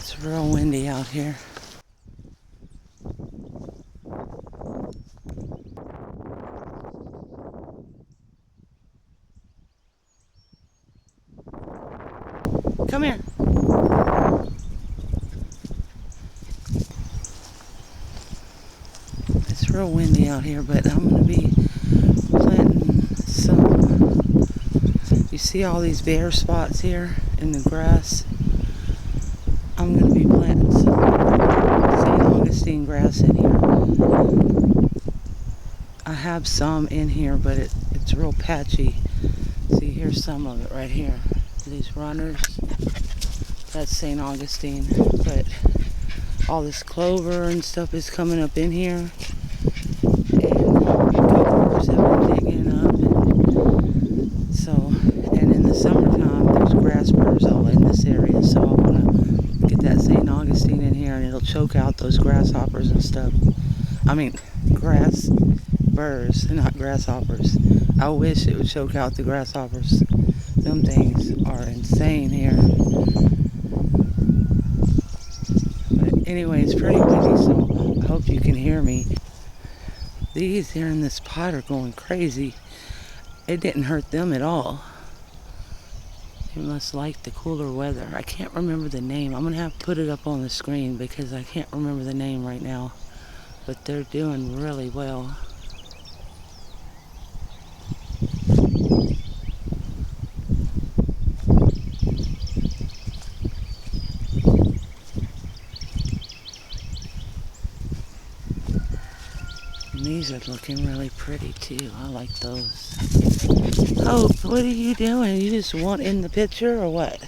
It's real windy out here. Come here. It's real windy out here, but I'm going to be planting some. You see all these bare spots here in the grass? I'm going to be planting some St. Augustine grass in here. I have some in here, but it's real patchy. See, here's some of it right here. These runners, that's St. Augustine, but all this clover and stuff is coming up in here, and clovers have been digging up, and so, and in the summertime there's grass burrs all in this area, so I want to get that St. Augustine in here, and it'll choke out those grasshoppers and stuff. I mean, grass burrs, not grasshoppers. I wish it would choke out the grasshoppers. Them things are insane here. But anyway, it's pretty windy, so I hope you can hear me. These here in this pot are going crazy. It didn't hurt them at all. They must like the cooler weather. I can't remember the name. I'm going to have to put it up on the screen because I can't remember the name right now. But they're doing really well. And these are looking really pretty too. I like those. Hope, what are you doing? You just want in the picture or what?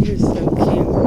You're so cute.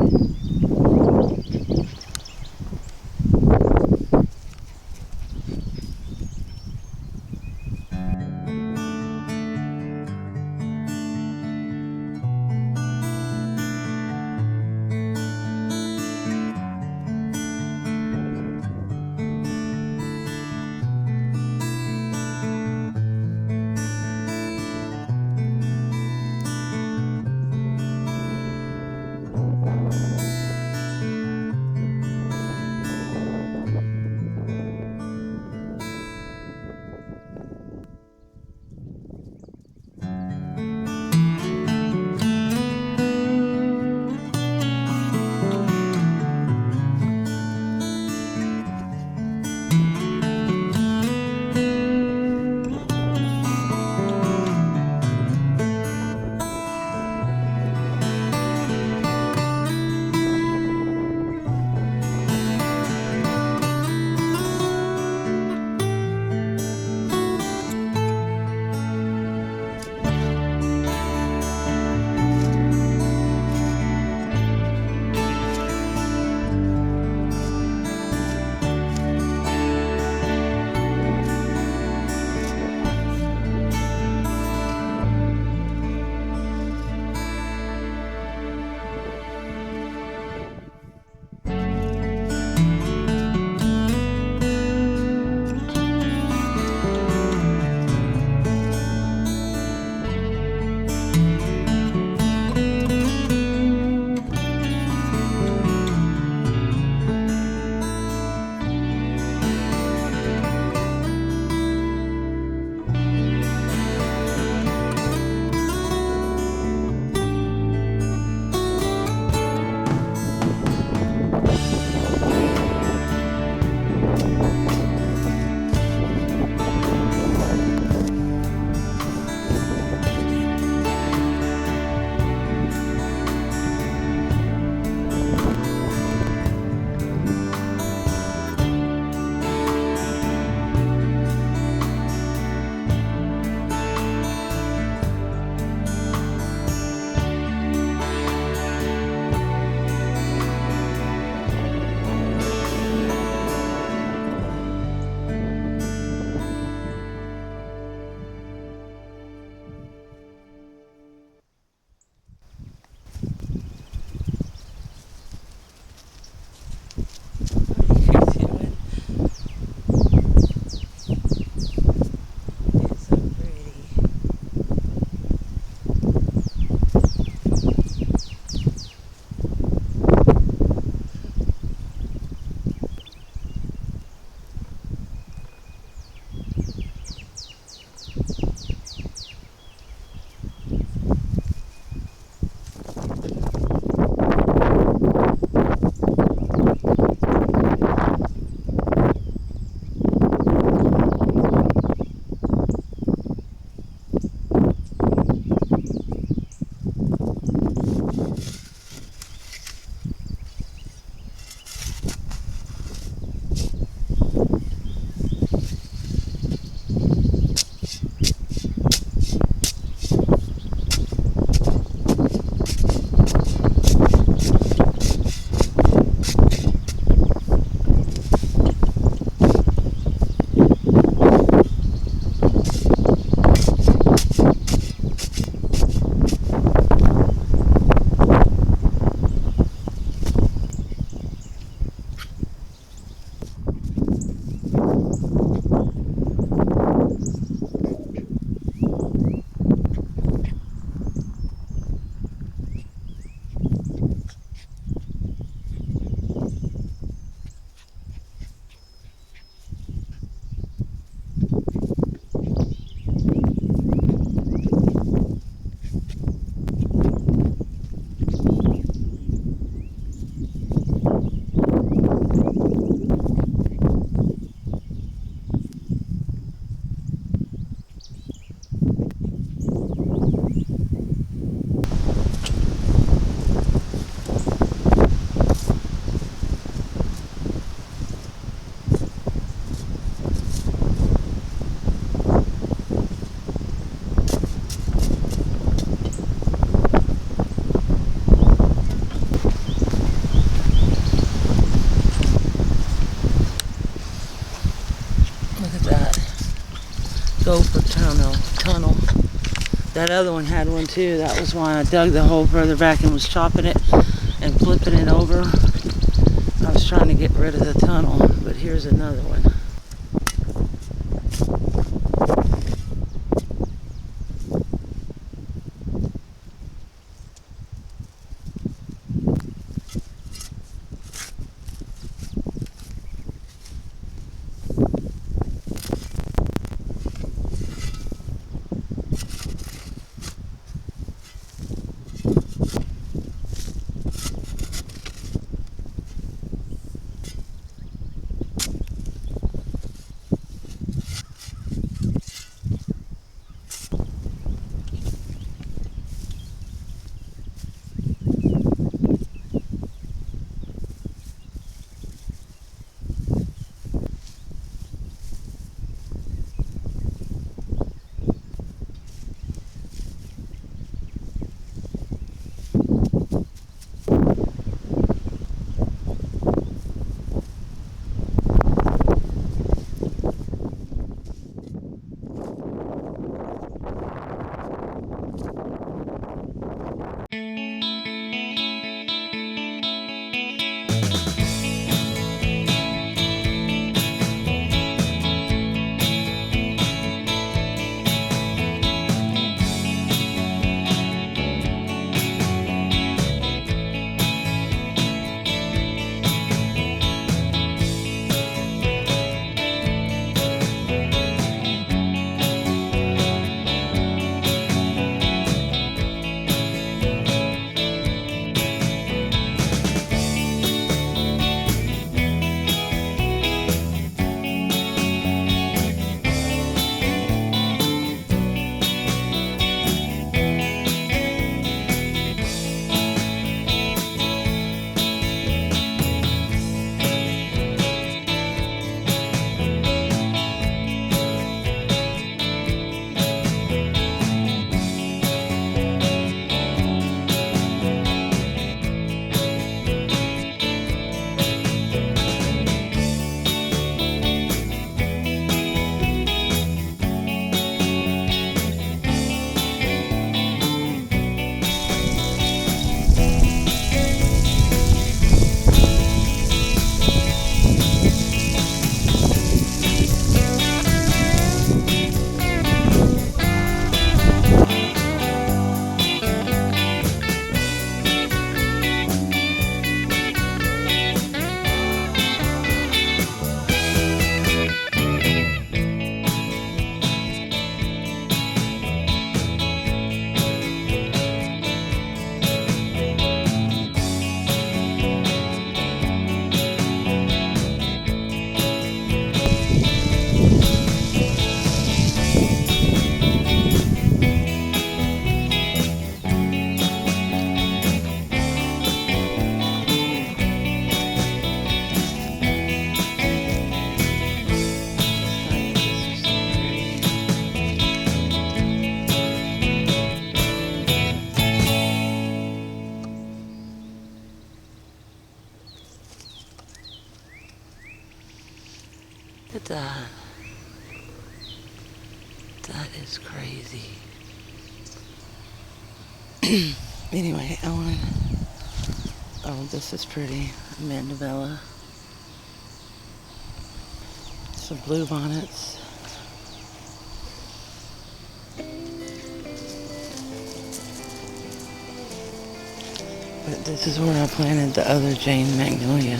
other one had one too. That was why I dug the hole further back and was chopping it and flipping it over. I was trying to get rid of the tunnel, but here's another one. That is crazy. Anyway, oh, this is pretty. Mandevilla. Some blue bonnets. But this is where I planted the other Jane Magnolia.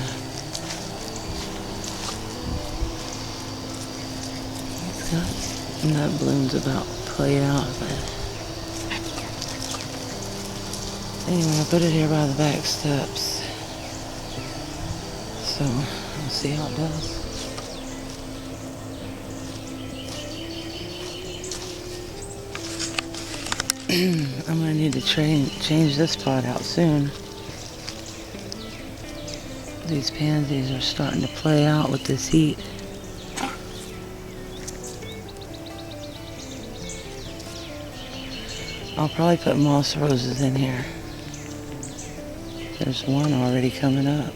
It's got nut blooms about played out, but anyway, I put it here by the back steps. So we'll see how it does. I'm gonna need to change this pot out soon. These pansies are starting to play out with this heat. I'll probably put moss roses in here. There's one already coming up.